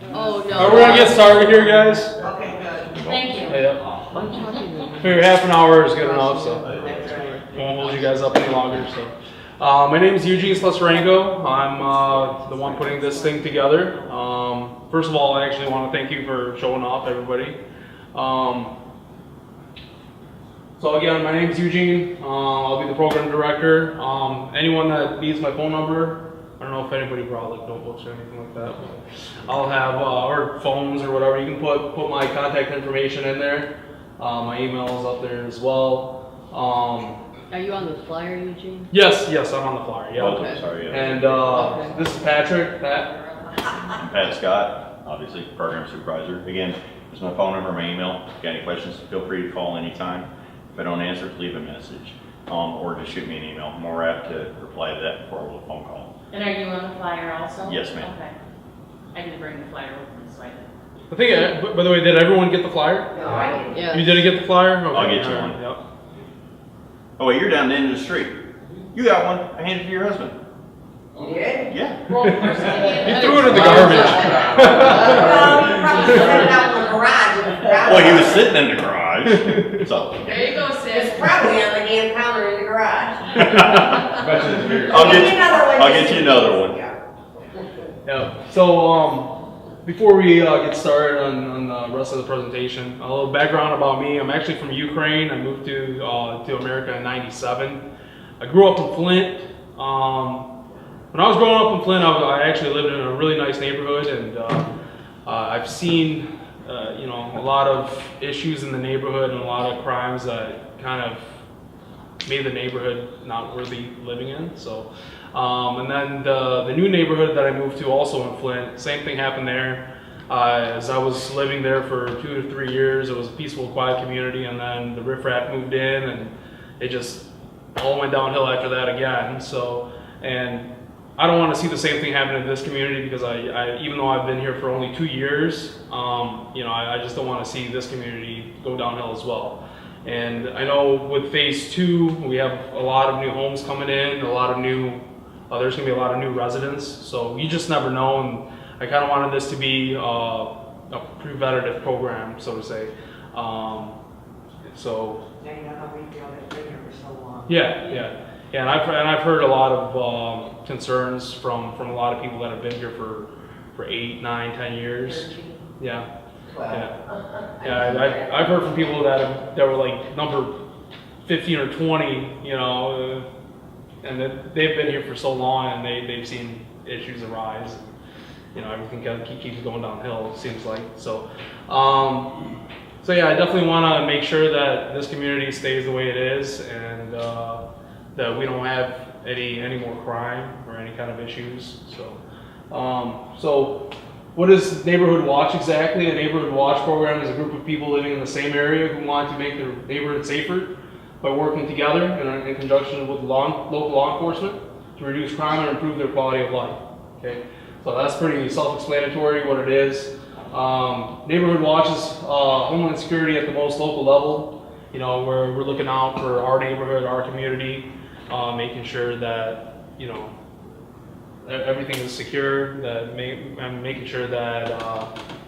Oh, no. We're gonna get started here, guys. Okay, good. Thank you. Yeah. Figure half an hour is good enough, so won't hold you guys up any longer. So, my name is Eugene Slesranko. I'm the one putting this thing together. First of all, I actually want to thank you for showing up, everybody. So again, my name is Eugene. I'll be the program director. Anyone that needs my phone number, I don't know if anybody brought like notebooks or anything like that, but I'll have, or phones or whatever. You can put my contact information in there. My email is up there as well. Are you on the flyer, Eugene? Yes, I'm on the flyer. Yeah. Okay, sorry. Yeah. And this is Patrick. Pat. I'm Pat Scott, obviously program supervisor. Again, this is my phone number, my email. If you got any questions, feel free to call anytime. If I don't answer, leave a message, or just shoot me an email. I'm more apt to reply to that before a phone call. And are you on the flyer also? Yes, ma'am. Okay. I didn't bring the flyer with me, so I didn't. I think. By the way, did everyone get the flyer? No, I didn't. Yeah. You didn't get the flyer? Okay. I'll get you all right, one. Yep. Oh wait, you're down the end of the street. You got one. I handed it to your husband. You did? Yeah. Well, first He threw it in the garbage. Well, you probably set it out in the garage. Well, he was sitting in the garage. So there you go, It's sis. probably on the damn counter in the garage. I'll get you another one. Yeah. Yeah. So before we get started on the rest of the presentation, a little background about me. I'm actually from Ukraine. I moved to America in '97. I grew up in Flint. When I was growing up in Flint, I actually lived in a really nice neighborhood, and I've seen a lot of issues in the neighborhood and a lot of crimes that kind of made the neighborhood not worthy living in. So, and then the new neighborhood that I moved to, also in Flint, same thing happened there. As I was living there for 2 to 3 years, it was a peaceful, quiet community, and then the riffraff moved in, and it just all went downhill after that again. So, and I don't want to see the same thing happen in this community, because I even though I've been here for only 2 years, I just don't want to see this community go downhill as well. And I know with phase 2, we have a lot of new homes coming in, a lot of new, there's going to be a lot of new residents. So you just never know, and I kind of wanted this to be a preventative program, so to say. So. Now you know how we feel that's been here for so long. Yeah, and I've heard a lot of concerns from a lot of people that have been here for 8, 9, 10 years. Yeah. Yeah, I've heard from people that were like number 15 or 20, and that they've been here for so long, and they've seen issues arise. Everything kind of keeps going downhill, it seems like. So, so yeah, I definitely want to make sure that this community stays the way it is, and that we don't have any more crime or any kind of issues. So, what is Neighborhood Watch exactly? A Neighborhood Watch program is a group of people living in the same area who want to make their neighborhood safer by working together in conjunction with local law enforcement to reduce crime and improve their quality of life. Okay, so that's pretty self-explanatory what it is. Neighborhood Watch is homeland security at the most local level. Where we're looking out for our neighborhood, our community, making sure that everything is secure, and making sure that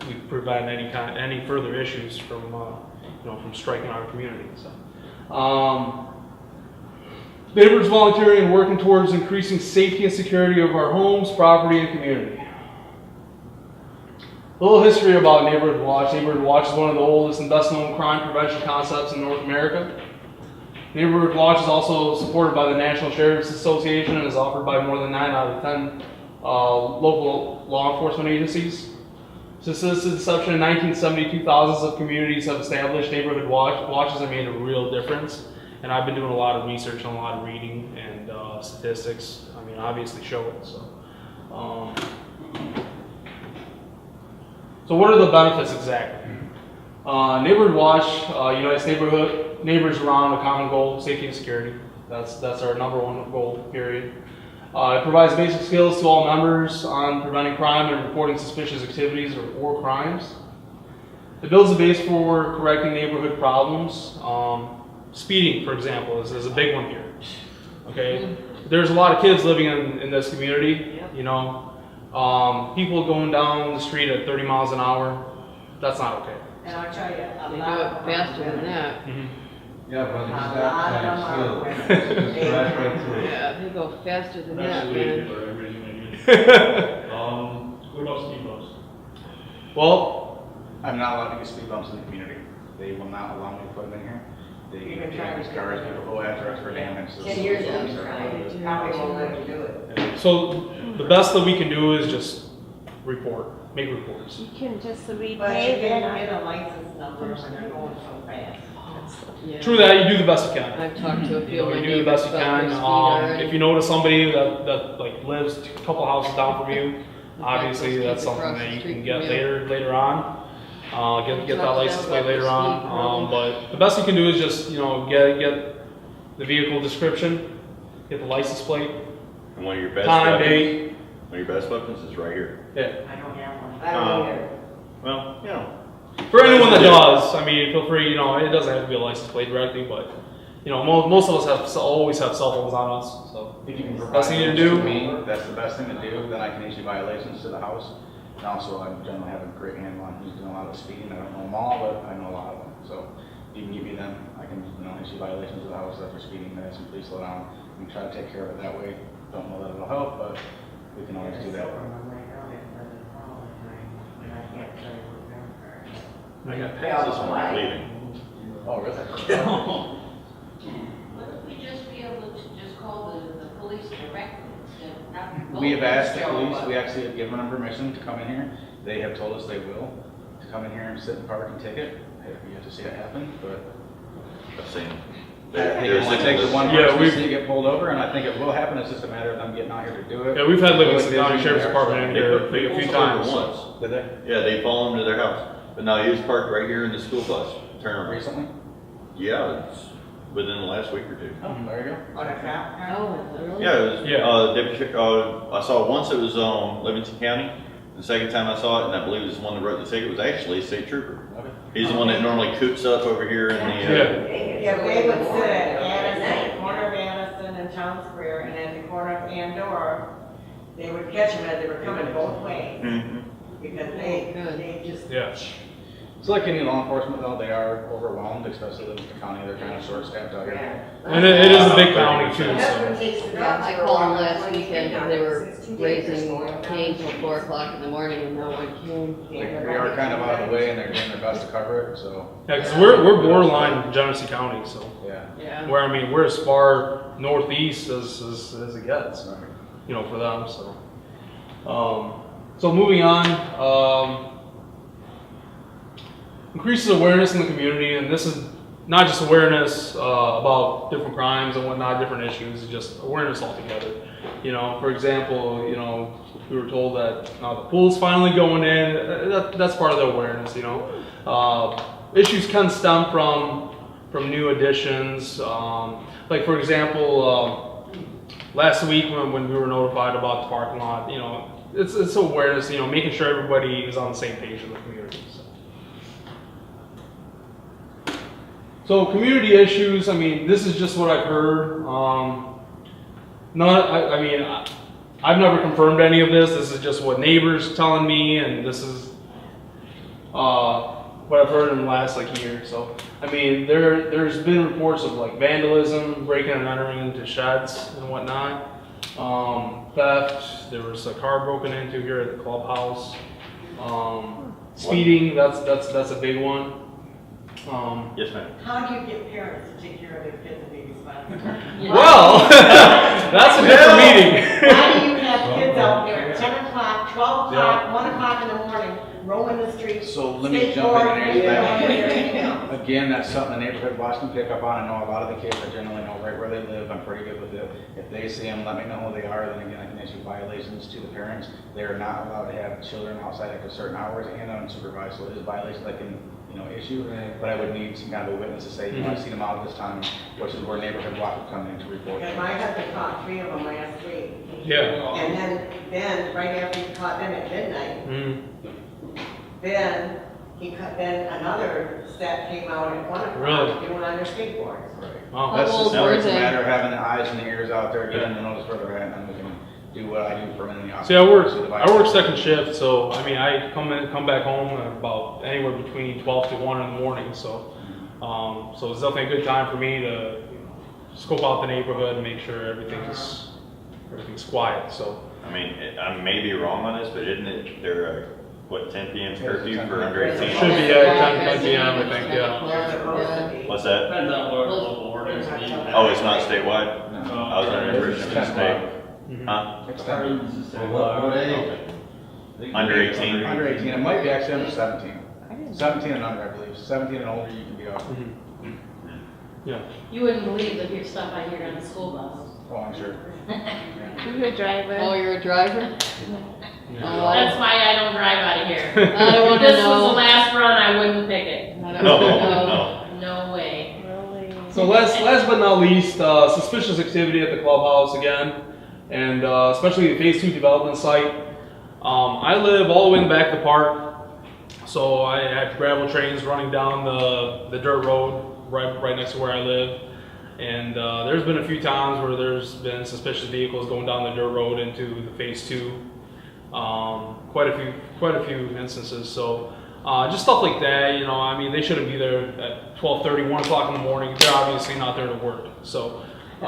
we prevent any further issues from from striking our community. So, neighbors volunteering and working towards increasing safety and security of our homes, property, and community. A little history about Neighborhood Watch. Neighborhood Watch is one of the oldest and best known crime prevention concepts in North America. Neighborhood Watch is also supported by the National Sheriff's Association and is offered by more than 9 out of 10 local law enforcement agencies. Since its inception in 1972, thousands of communities have established Neighborhood Watches have made a real difference. And I've been doing a lot of research and a lot of reading, and statistics, obviously show it. So what are the benefits exactly? Neighborhood Watch unites neighbors around a common goal, safety and security. That's our number one goal, period. It provides basic skills to all members on preventing crime and reporting suspicious activities or crimes. It builds a base for correcting neighborhood problems. Speeding, for example, is a big one here. Okay, there's a lot of kids living in this community. People going down the street at 30 miles an hour, that's not okay. And I'll tell you, They do it faster than that. Yeah, but the A stop lot of sign them still, are just drive right through. Yeah, they go faster than that, Absolutely, man. for everything I do. What about speed bumps? Well, I'm not allowed to get speed bumps in the community. They will not allow me to put them in here. They Even try to damage cars, people go after us for damage. So 10 years ago, those are- probably won't let you do it. so the best that we can do is just make reports. You can just But you repay can't them. get a license number when they're going so fast. Yeah. True that, you do the best you can. I've talked to a You few of know, my you do the neighbors best you about can. their speed already. If you notice somebody that like lives a couple houses down from you, obviously those that's kids something across that the you street can get from you. later on. Get that Talk to license them plate about later the on. speed problem. But the best you can do is just get the vehicle description, get the license plate, And one of your best time, weapons, date. one of your best weapons is right here. Yeah. I don't have one. I don't either. Well, you know, For anyone that does, I mean, feel free. You know, it doesn't have to be a license plate directly, but you know, most of us always have cell phones on us. So If you can provide best thing to those do. to me, that's the best thing to do. Then I can issue violations to the house. And also, I generally have a great handle on who's doing a lot of speeding. I don't know them all, but I know a lot of them. So if you can give me them, I can issue violations to the house after speeding minutes and please slow down. We can try to take care of it that way. Don't know that it'll help, but we can always do that. I got past this one I'm leaving. Oh, really? Wouldn't we just be able to just call the police directly instead of not? We have asked the police, we actually have given them permission to come in here. They have told us they will, to come in here and sit and park and ticket. Have yet to see that happen, but I've seen. I think it only takes one Yeah, person to we've- see it get pulled over, and I think it will happen. It's just a matter of them getting out here to do it. Yeah, we've had Livingston Really County busy Sheriff's there, Department in so- here They a few pulled over times. once. Did they? Yeah, they follow him to their house. But no, he was parked right here in the school bus. Turn around. Recently? Yeah, it's within the last week or two. Oh, there you go. On a cop car? Oh, really? Yeah, it was, Yeah. deputy, I saw it once, it was, Livingston County. The second time I saw it, and I believe it was the one that wrote the ticket, was actually a state trooper. Okay. He's the one that normally coops up over here in the, Yeah, they would sit at Addison, the corner of Addison and Town Square, and at the corner of Andorra, they would catch them as they were coming both ways, Mhm. because Good. they just. Yeah. It's like any law enforcement though, they are overwhelmed, especially Livingston County. They're kind of short-staffed out here. Yeah. And it is a big county too. And that's So. what takes the Yeah, dogs I for a called them while, last 23 weekend and dogs, they were 16 days raising or so. cane till 4 o'clock in the morning and no one came. We are kind of out of the way and they're doing their best to cover it, so, Yeah, because we're borderline Genesee County, so yeah. Yeah. where I mean we're as far northeast as it gets, Right. you know, for them. So moving on, increases awareness in the community, and this is not just awareness about different crimes and whatnot, different issues, it's just awareness altogether. You know, for example, you know, we were told that the pool's finally going in. That's part of the awareness. You know, issues can stem from new additions. Like for example, last week when we were notified about the parking lot, you know, it's awareness. You know, making sure everybody is on the same page in the community. So community issues, I mean, this is just what I've heard. I've never confirmed any of this. This is just what neighbors telling me, and this is what I've heard in the last year. So, I mean, there's been reports of vandalism, breaking and entering into sheds and whatnot, theft. There was a car broken into here at the clubhouse. Speeding, that's a big one. Yes, ma'am. How do you get parents to take care of their kids and be responsible? Well, that's a different meeting. Why do you have kids out there at 10 o'clock, 12 o'clock, 1 o'clock in the morning, roaming the streets? So let me jump in and answer that. that. Again, that's something the neighborhood watch can pick up on. I know a lot of the kids, I generally know right where they live. I'm pretty good with it. If they see them, let me know who they are. Then again, I can issue violations to the parents. They are not allowed to have children outside after certain hours and unsupervised. So it is violations I can, issue. But I would need some kind of a witness to say, I see them out at this time, which is where neighborhood watch would come in to report. Because my husband caught 3 of them last week. Yeah. And then right after he caught them at midnight, Mm. then another set came out at 1 o'clock Really? doing on their skateboards. Right. Wow. How That's old just, now were it's a they? matter of having the eyes and the ears out there, getting to notice where they're at, and then we can do what I do for a minute in the office. See, I See the work second shift, so I mean, I come back home at about anywhere between 12 to 1 in the morning, so, so it's definitely a good time for me to, scope out the neighborhood and make sure everything's quiet, so. I mean, I may be wrong on this, but isn't it, there, what, 10 p.m. curfew for under 18? Should be at 10 p.m., I think, yeah. They're supposed to be. What's that? Depends on what local ordinance we need. Oh, it's not statewide? No. I was under the impression it was state. Mhm. Huh? It's 10. What age? Under 18? Under 18, it might be actually under 17. 17 and under, I believe. 17 and older, you can be off. Mhm. Yeah. You wouldn't believe the stuff I hear on the school bus. Oh, I'm sure. You're a driver? Oh, you're a driver? Oh, That's why I don't drive out of here. I don't If wanna this was know. the last run, I wouldn't pick it. I don't No, know. no. No way. So last but not least, suspicious activity at the clubhouse again, and especially the Phase 2 development site. I live all the way in the back of the park, so I had gravel trains running down the dirt road right next to where I live. And there's been a few times where there's been suspicious vehicles going down the dirt road into the Phase 2. Quite a few instances. So just stuff like that, I mean, they shouldn't be there at 12:30, 1 o'clock in the morning. They're obviously not there to work. So, So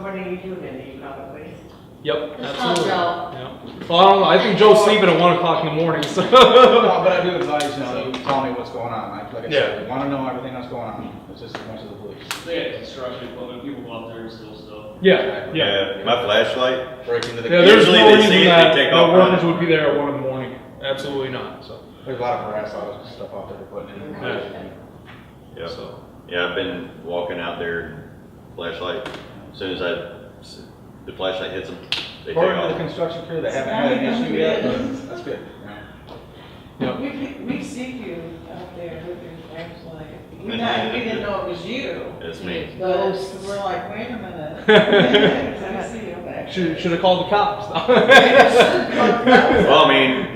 what do you do then? Do you call the police? yep, Just call absolutely. Joe. Yep. Well, I don't know. I think Joe's sleeping at 1 o'clock in the morning. So. No, but I do advise, you tell me what's going on. Like I Yeah. said, I want to know everything that's going on. It's just as much as the police. They got construction equipment, people go out there and steal stuff. Yeah. Yeah, my flashlight, Break into the. Yeah, there's Usually no they reason see it, they that take the off workers running. would be there at 1 in the morning. Absolutely not. So. There's a lot of harass, all this stuff out there they're putting in. Yeah. yeah. So. Yeah, I've been walking out there, flashlight, as soon as the flashlight hits them, they take According to the off. construction crew, they haven't had an issue yet, but that's good. Yep. We see you out there with your flashlight. We didn't know it was you. It's me. But we're like, wait a minute. I see you back. Should have called the cops. Well, I mean,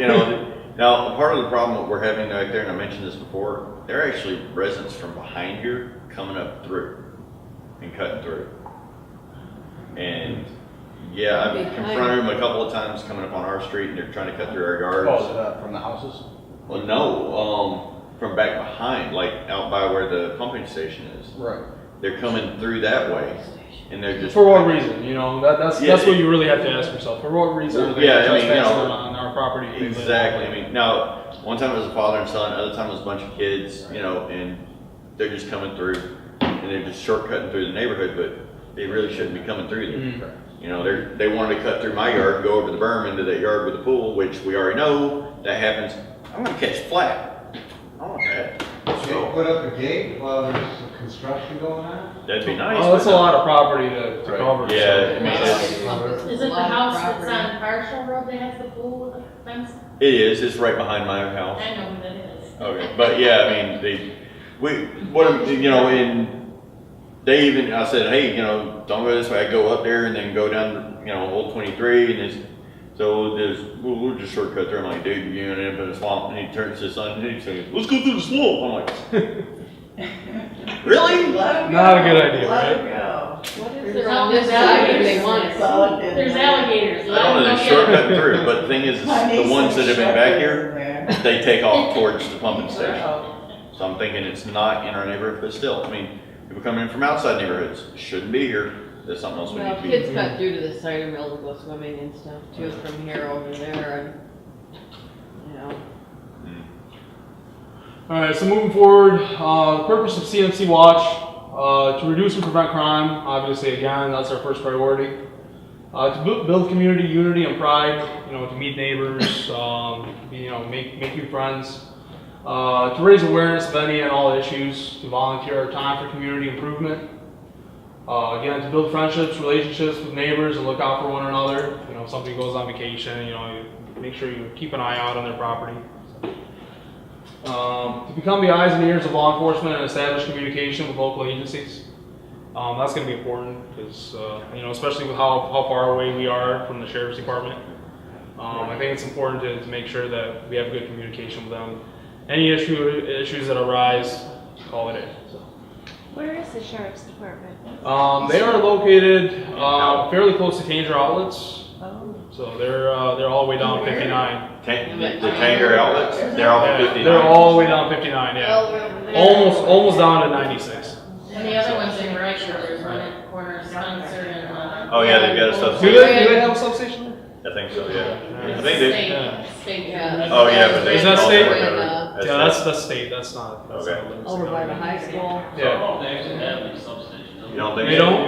now part of the problem that we're having right there, and I mentioned this before, there are actually residents from behind here coming up through and cutting through. And yeah, I've Behind. confronted them a couple of times coming up on our street, and they're trying to cut through our yards. Oh, is it from the houses? Well, no, from back behind, like out by where the pumping station is. Right. They're coming through that way, and they're just For what reason? That's Yeah, what you really have to ask yourself. For what reason are they Yeah, I mean, trespassing on our property? if they live Exactly. on I mean, now one time it was a father and son, other time it was a bunch of kids, and they're just coming through, and they're just shortcutting through the neighborhood, but they really shouldn't be coming through there. Mhm. They wanted to cut through my yard, go over the berm into that yard with the pool, which we already know that happens. I'm gonna catch flat. I want that. They So put up a gate while there's some construction going on? that'd be nice. Oh, that's but a no. lot of property to Right. cover. Yeah, so. I mean, Is it the Lot of house that's property. on Partial Road that has the pool with the fence? It is. It's right behind my house. I know who that is. Okay, but yeah, I mean, and they even, I said, hey, don't go this way, I go up there and then go down, Old 23, and we'll just shortcut through. I'm like, dude, you're gonna end up in a swamp, and he turns to his son, and he says, let's go through the swamp. I'm like, really? Let 'em Not a go. good idea, Let right? 'em go. What is There's there on this side if they want to Solid see? in There's there. alligators. I Let don't know, them they're go get shortcutting through, but the thing is, My the niece ones that is have been back shut here, in there. they take off towards the pumping station. Oh. So I'm thinking it's not in our neighborhood, but still, I mean, people coming in from outside neighborhoods shouldn't be here. There's something else we Well, need to be. kids cut through to the cider mill to go swimming and stuff too, from here over there and, All right, so moving forward, the purpose of CMC Watch, to reduce and prevent crime, obviously, again, that's our first priority. To build community unity and pride, to meet neighbors, make new friends. To raise awareness of any and all issues, to volunteer our time for community improvement. Again, to build friendships, relationships with neighbors and look out for one another. If somebody goes on vacation, you make sure you keep an eye out on their property. To become the eyes and ears of law enforcement and establish communication with local agencies. That's going to be important because, especially with how far away we are from the sheriff's department. I think it's important to make sure that we have good communication with them. Any issues that arise, call it in. So. Where is the sheriff's department? They are located fairly close to Tanger Outlets. So they're all the way down 59. The Tanger outlets, they're all Yeah, 59. they're all the way down 59, yeah. Well, we're over there. Almost down to 96. And the other ones in Riker, there's one at the corner of Spencer and, Oh, yeah, they've got a Do substation. they have a substation there? I think so, yeah. I think State, they, Yeah. state. Yeah. Oh, yeah, but they- Is that state? That's Yeah, that's state, that's not. That's Okay. not limits. over by the high school. I Yeah. don't know if they actually have any substations. you don't think? They don't?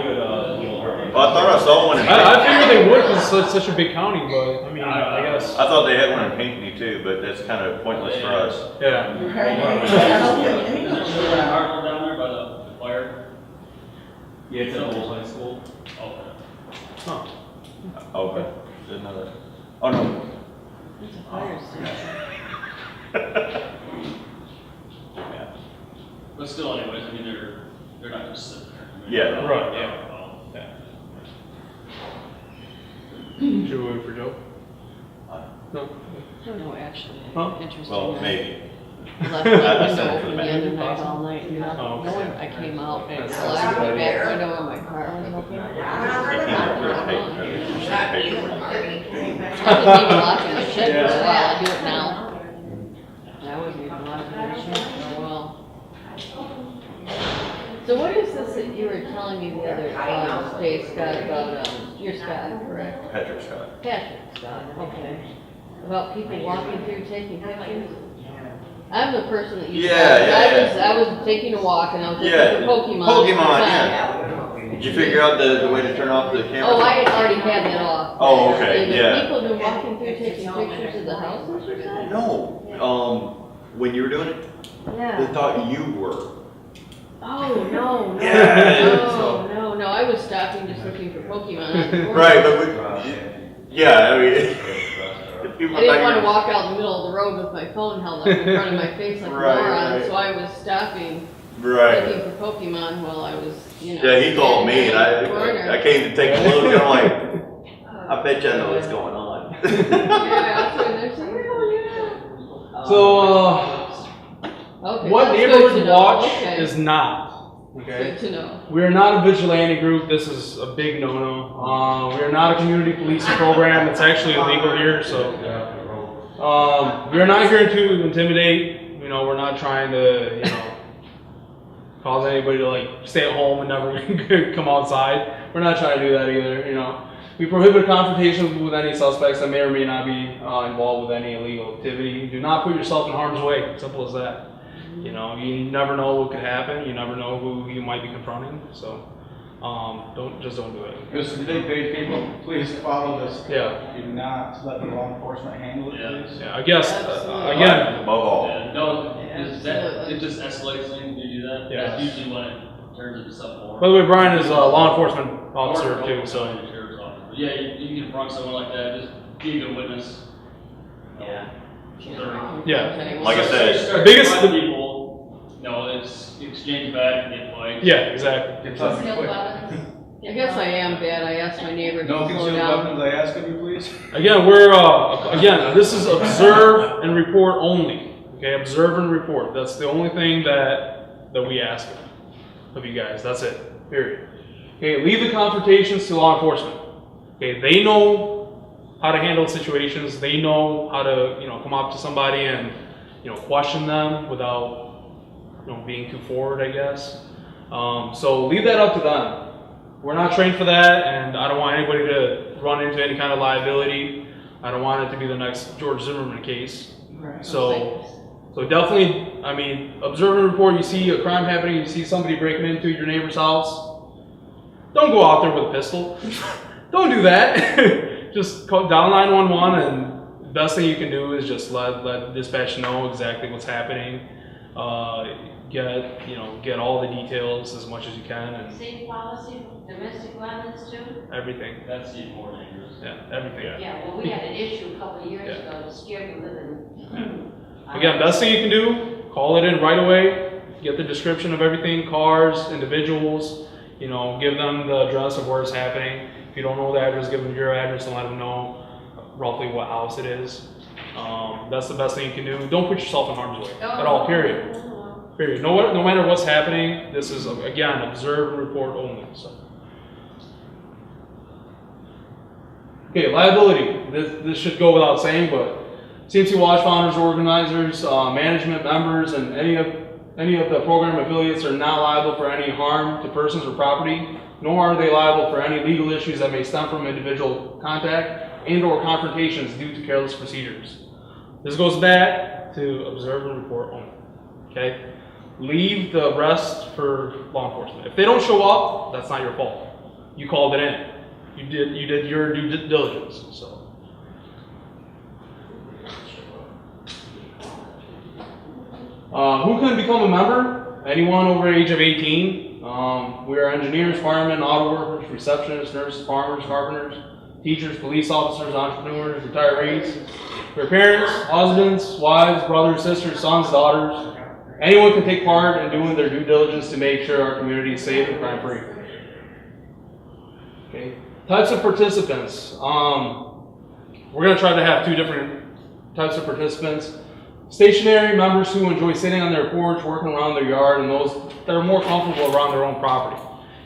Well, I thought I saw one in. I figured they would because it's such a big county, but I mean, I guess. I thought they had one in Pinckney too, but that's kind of pointless for us. Yeah. Is there a hard one down there by the fire? Yeah, it's an old high school. Okay. Okay. Didn't know that. Oh, no. It's a fire station. Yeah. But still anyways, I mean, they're not just sitting there. I mean, Yeah. Right, yeah. Should we wait for Joe? No. No, actually, Huh? interesting. Well, maybe. Left the window open the other night all night, and no Oh, okay. one, I came out and locked the back window of my car was open. I wasn't even locking my shed for a while, I do it now. I wasn't even locking my shed for a while. So what is this that you were telling me the other day, Scott, about, you're Scott, correct? Patrick Scott. Patrick Scott, okay. About people walking through taking pictures? I'm the person that you. I was taking a walk and I was looking for Pokemon. Pokemon, yeah. Did you figure out the way to turn off the camera? Oh, I had already had that off. Oh, okay, And yeah. People been walking through taking pictures of the houses or something? No, when you were doing it, they Yeah. thought you were. Oh, no, Yeah. no, I was stopping just looking for Pokemon. on the corner. Right, but yeah, I mean. I didn't want to walk out in the middle of the road with my phone held up in front of my face like a Right, moron, right. so I was stopping, Right. looking for Pokemon while I was, Yeah, he called me and standing in the corner. I came to take a look and I'm like, I bet you I know what's going on. Yeah, I was sitting there saying, oh, yeah. So, Okay, what that's good Neighborhood to know. Watch Okay. is not. Okay. Good to know. We are not a vigilante group. This is a big no-no. We are not a community policing program. It's actually illegal here. So, we are not here to intimidate. You know, we're not trying to, cause anybody to like stay at home and never come outside. We're not trying to do that either. You know, we prohibit confrontations with any suspects that may or may not be involved with any illegal activity. Do not put yourself in harm's way. Simple as that. You know, you never know what could happen. You never know who you might be confronting. So, don't do it. Mr. Big people, please follow this. Yeah. Do not let the law enforcement handle it, Yeah. please. Yeah, I guess Absolutely. again. Above all. Yeah, no, is that, Absolutely. it just escalates things, you do that? Yeah. That's usually when it turns into something more. By the way, Brian is a law enforcement officer too. So, Sheriff's office. But yeah, you can confront someone like that, just be a good witness. Yeah. Yeah. Like I said, Start biggest- confronting people, it's exchange back and get fights. yeah, exactly. Get something Concealed quick. weapons. I guess I am bad. I asked my neighbor to No slow concealed down. weapons, I ask of you, please. Again, this is observe and report only. Okay, observe and report. That's the only thing that we ask of you guys. That's it. Period. Okay, leave the confrontations to law enforcement. Okay, they know how to handle situations. They know how to, come up to somebody and, question them without, being too forward, I guess. So leave that up to them. We're not trained for that, and I don't want anybody to run into any kind of liability. I don't want it to be the next George Zimmerman case. Right. So definitely, observe and report. You see a crime happening, you see somebody breaking into your neighbor's house, don't go out there with a pistol. Don't do that. Just dial 911, and the best thing you can do is just let dispatch know exactly what's happening. Get all the details as much as you can, and Same policy, domestic violence too? everything. That's even more dangerous. Yeah, everything. Yeah, well, we had an issue a couple of years Yeah. ago that scared me living. Again, best thing you can do, call it in right away, get the description of everything, cars, individuals, give them the address of where it's happening. If you don't know the address, give them your address and let them know roughly what house it is. That's the best thing you can do. Don't put yourself in harm's way at all, period. Period. No matter what's happening, this is, again, observe and report only. So. Okay, liability. this should go without saying, but CMC Watch founders, organizers, management members, and any of the program affiliates are not liable for any harm to persons or property, nor are they liable for any legal issues that may stem from individual contact and/or confrontations due to careless procedures. This goes back to observe and report only. Okay, leave the rest for law enforcement. If they don't show up, that's not your fault. You called it in. You did your due diligence. So. Who can become a member? Anyone over the age of 18. We are engineers, firemen, auto workers, receptionists, nurses, farmers, carpenters, teachers, police officers, entrepreneurs, retirees. We're parents, husbands, wives, brothers, sisters, sons, daughters. Anyone can take part in doing their due diligence to make sure our community is safe and crime-free. Okay. Types of participants. We're going to try to have 2 different types of participants. Stationary members who enjoy sitting on their porch, working around their yard, and those that are more comfortable around their own property.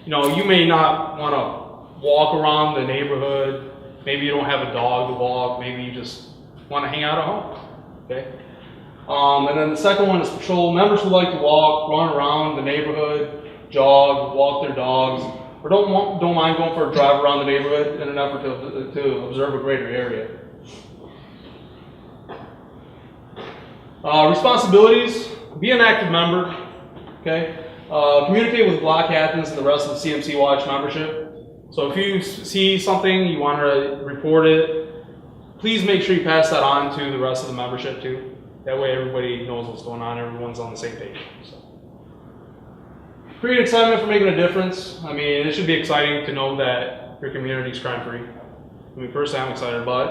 You know, you may not want to walk around the neighborhood. Maybe you don't have a dog to walk. Maybe you just want to hang out at home. Okay. And then the second one is patrol. Members who like to walk, run around the neighborhood, jog, walk their dogs, or don't mind going for a drive around the neighborhood in an effort to observe a greater area. Responsibilities, be an active member, okay? Communicate with block captains and the rest of the CMC Watch membership. So if you see something, you want to report it, please make sure you pass that on to the rest of the membership too. That way everybody knows what's going on, everyone's on the same page. So. Create excitement for making a difference. I mean, it should be exciting to know that your community is crime-free. I mean, personally, I'm excited about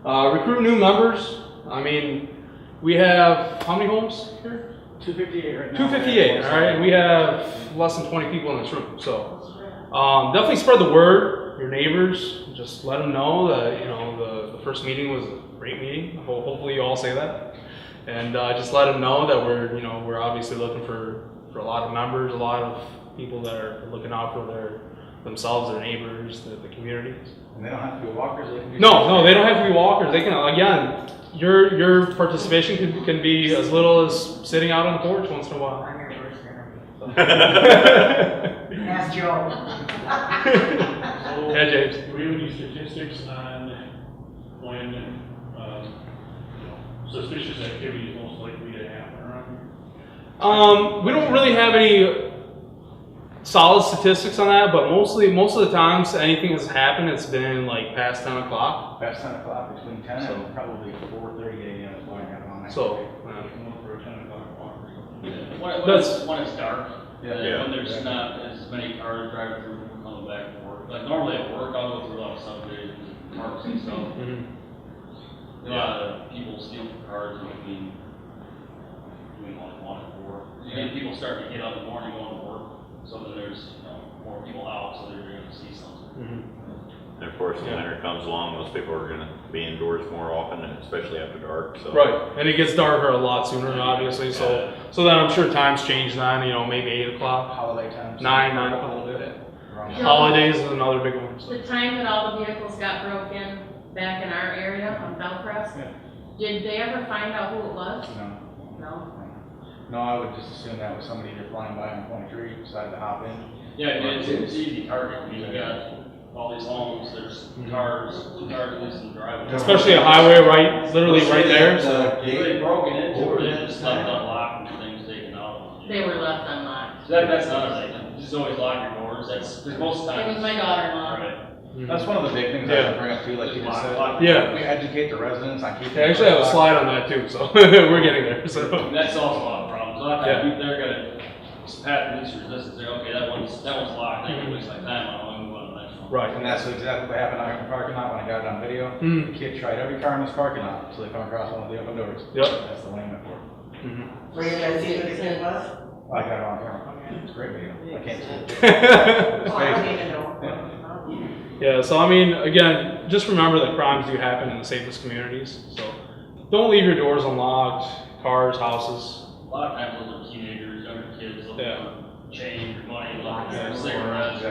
it. Recruit new members. I mean, we have, how many homes here? 258 right now. 258, all right? We have less than 20 people in this room. So definitely spread the word, your neighbors, just let them know that, you know, the first meeting was a great meeting. Hopefully you all say that. And just let them know that we're obviously looking for a lot of members, a lot of people that are looking out for themselves, their neighbors, the communities. And they don't have to be walkers. They can do No, they don't have to be walkers. They can, again, your participation can be as little as sitting out on the porch once in a while. I'm your first interview. Ask Joe. Yeah, James. Do we have any statistics on when suspicious activity is most likely to happen around here? We don't really have any solid statistics on that, but most of the times anything that's happened, it's been like past 10 o'clock. Past 10 o'clock, between 10 and probably 4:30 a.m. is when I have on that. So, For a 10 o'clock walk or something? When it's dark, Yeah. when there's not as many cars driving through, coming back from work. Like normally at work, I'll go through a lot of subdivisions, parks and stuff. A lot of people steal from cars and between like 1 and 4. You get people starting to get up in the morning going to work, so that there's more people out, so they're going to see something. And of course, when winter comes along, those people are gonna be indoors more often, and especially after dark, so. right, and it gets darker a lot sooner, obviously. So then I'm sure times change then. You know, maybe 8 o'clock, Holiday times. 9 o'clock a little bit. Around Yeah. Holidays is another big one. So. The time that all the vehicles got broke in back in our area on Bellcrest, did they ever find out who it was? No. No? No, I would just assume that was somebody just flying by on 23, decided to hop in. Yeah, it's easy target. I mean, you got all these homes, there's cars, 2 cars loose in the driveway. Especially a highway literally right there. So. They broken into or they just left unlocked and things taken out. They were left unlocked. So that's another thing. Just always lock your doors. That's most times. It was my daughter-in-law. Right. That's one of the big things I would bring up too, like you just said. Yeah. We educate the residents on keeping. I actually have a slide on that too, so we're getting there. So. And that's also a lot of problems. A lot of times they're gonna pat least resistance. Say, okay, that one's locked. They can waste like time on it. Move on to the next one. Right. And that's exactly what happened out in the parking lot when I got it on video. The kid tried every car in this parking lot until they come across one of the open doors. Yep. That's the one I went for. Were you gonna see who the kid was? I got it on camera. It's a great video. I can't see it. Oh, I don't even know. Yeah, so I mean, again, just remember that crimes do happen in the safest communities. So don't leave your doors unlocked, cars, houses. A lot of times those are teenagers, younger kids. Yeah. change, money, cigarettes.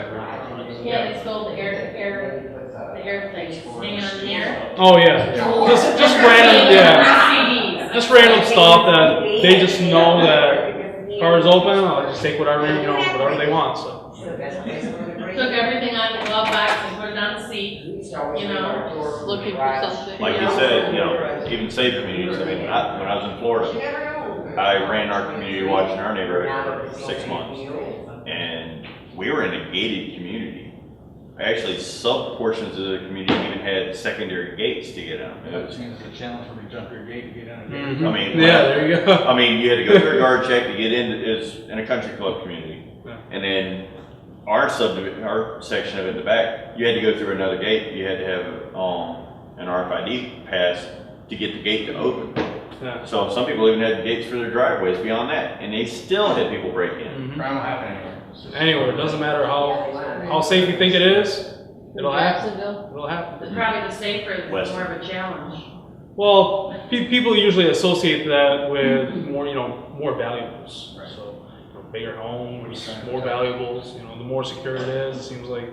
Yeah, they stole the air things hanging on the air. Oh yeah, just random, yeah, CDs. just random stuff that they just know that car is open. I'll just take whatever whatever they want. So. Took everything out of the glove box and put it on the seat, Looking for something. Like you said, even safe communities, I mean, when I was in Florida, I ran our community watch in our neighborhood for 6 months. And we were in a gated community. Actually, sub portions of the community even had secondary gates to get out. It seems a challenge for me to jump your gate to get in. Mm-hmm. I mean, yeah, there you go. I mean, you had to go through a guard check to get in. It's in a country club community. Yeah. And then our section of it in the back, you had to go through another gate. You had to have an RFID pass to get the gate to open. Yeah. So some people even had gates for their driveways beyond that, and they still had people break in. Mm-hmm. Crime will happen anywhere. Anywhere, it doesn't matter how safe you think it is, it'll happen. Jacksonville? It'll happen. probably the safer, it's West. more of a challenge. Well, people usually associate that with more, more valuables. Right. So, bigger homes, more valuables. The more secure it is, it seems like,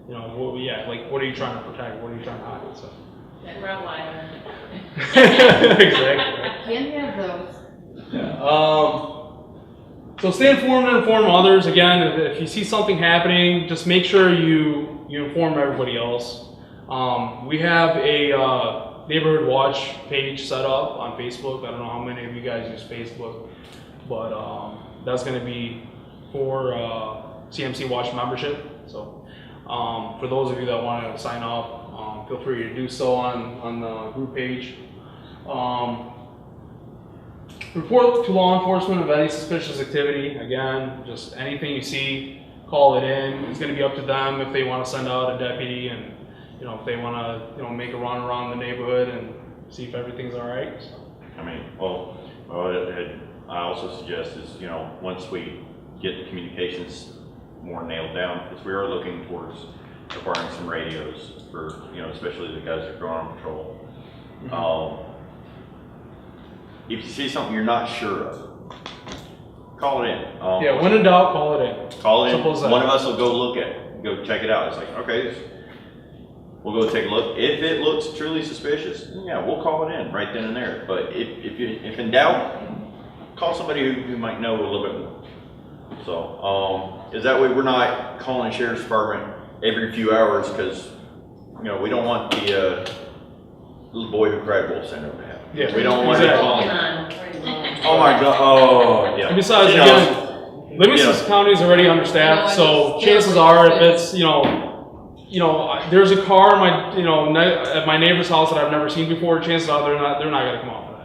what are you trying to protect? What are you trying to hide? So. That Rottweiler. Exactly. Can you have those? Yeah. So stay informed and inform others. Again, if you see something happening, just make sure you inform everybody else. We have a neighborhood watch page set up on Facebook. I don't know how many of you guys use Facebook, but that's going to be for CMC Watch membership. So for those of you that want to sign up, feel free to do so on the group page. Report to law enforcement of any suspicious activity. Again, just anything you see, call it in. It's going to be up to them if they want to send out a deputy and if they want to make a run around the neighborhood and see if everything's all right. So. I mean, I also suggest is, once we get the communications more nailed down, because we are looking towards acquiring some radios for, especially the guys that are going on patrol. Mm-hmm. If you see something you're not sure of, call it in. Yeah, when in doubt, call it in. Call it in. Simple as that. One of us will go look at it, go check it out. It's like, okay, we'll go take a look. If it looks truly suspicious, yeah, we'll call it in right then and there. But if in doubt, call somebody who might know a little bit more. So, is that way we're not calling the sheriff's department every few hours because, we don't want the little boy who cried wolf syndrome to happen. Yeah, We don't want exactly. to call him. Pokemon. Oh my God! Oh yeah. And besides, again, Livingston County is already understaffed, so chances are, if it's there's a car at my neighbor's house that I've never seen before, chances are they're not going to come out for that.